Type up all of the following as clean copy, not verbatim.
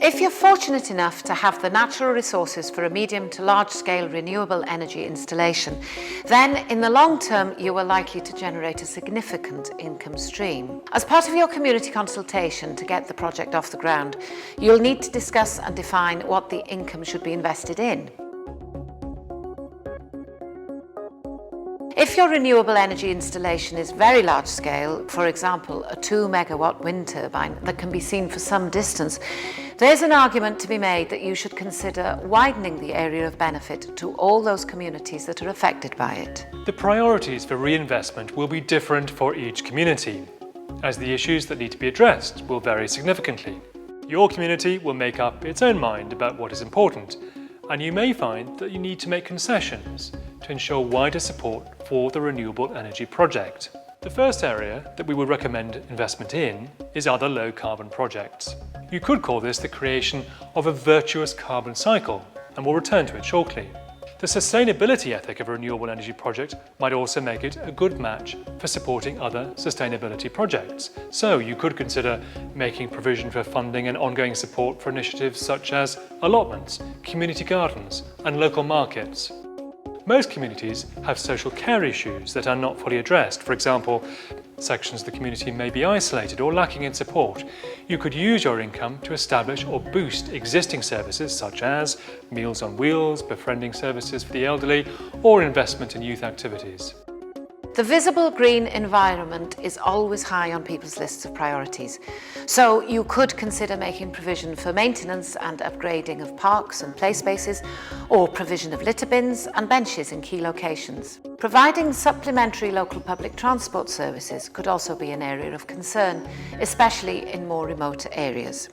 If you're fortunate enough to have the natural resources for a medium to large-scale renewable energy installation, then in the long term you are likely to generate a significant income stream. As part of your community consultation to get the project off the ground, you'll need to discuss and define what the income should be invested in. If your renewable energy installation is very large scale, for example a 2 megawatt wind turbine that can be seen for some distance, there's an argument to be made that you should consider widening the area of benefit to all those communities that are affected by it. The priorities for reinvestment will be different for each community, as the issues that need to be addressed will vary significantly. Your community will make up its own mind about what is important, and you may find that you need to make concessions to ensure wider support for the renewable energy project. The first area that we would recommend investment in is other low-carbon projects. You could call this the creation of a virtuous carbon cycle, and we'll return to it shortly. The sustainability ethic of a renewable energy project might also make it a good match for supporting other sustainability projects. So you could consider making provision for funding and ongoing support for initiatives such as allotments, community gardens, and local markets. Most communities have social care issues that are not fully addressed. For example, sections of the community may be isolated or lacking in support. You could use your income to establish or boost existing services such as Meals on Wheels, befriending services for the elderly, or investment in youth activities. The visible green environment is always high on people's lists of priorities, so you could consider making provision for maintenance and upgrading of parks and play spaces, or provision of litter bins and benches in key locations. Providing supplementary local public transport services could also be an area of concern, especially in more remote areas.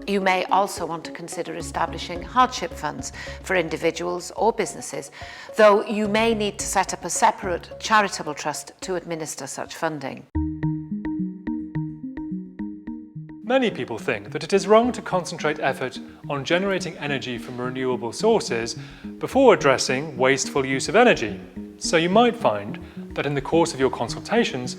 You may also want to consider establishing hardship funds for individuals or businesses, though you may need to set up a separate charitable trust to administer such funding. Many people think that it is wrong to concentrate effort on generating energy from renewable sources before addressing wasteful use of energy. So you might find that in the course of your consultations,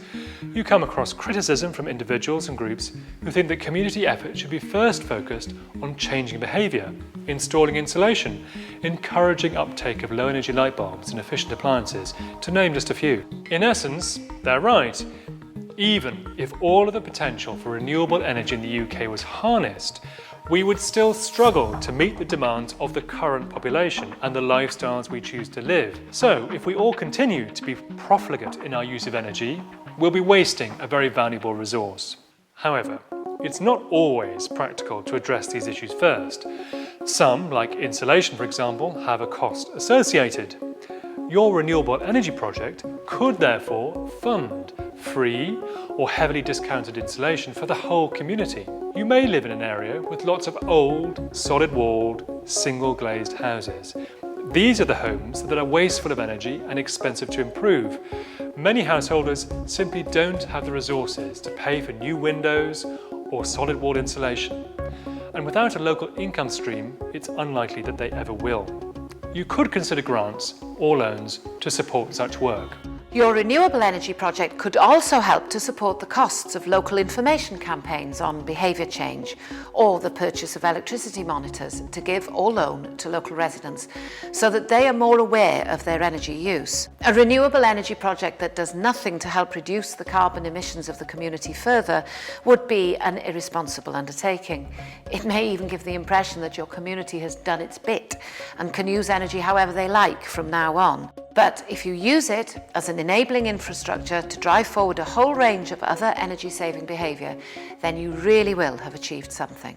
you come across criticism from individuals and groups who think that community effort should be first focused on changing behaviour, installing insulation, encouraging uptake of low-energy light bulbs and efficient appliances, to name just a few. In essence, they're right. Even if all of the potential for renewable energy in the UK was harnessed, we would still struggle to meet the demands of the current population and the lifestyles we choose to live. So, if we all continue to be profligate in our use of energy, we'll be wasting a very valuable resource. However, it's not always practical to address these issues first. Some, like insulation for example, have a cost associated. Your renewable energy project could therefore fund free or heavily discounted insulation for the whole community. You may live in an area with lots of old, solid-walled, single-glazed houses. These are the homes that are wasteful of energy and expensive to improve. Many householders simply don't have the resources to pay for new windows or solid-walled insulation. And without a local income stream, it's unlikely that they ever will. You could consider grants or loans to support such work. Your renewable energy project could also help to support the costs of local information campaigns on behaviour change, or the purchase of electricity monitors to give or loan to local residents so that they are more aware of their energy use. A renewable energy project that does nothing to help reduce the carbon emissions of the community further would be an irresponsible undertaking. It may even give the impression that your community has done its bit and can use energy however they like from now on. But if you use it as an enabling infrastructure to drive forward a whole range of other energy-saving behaviour, then you really will have achieved something.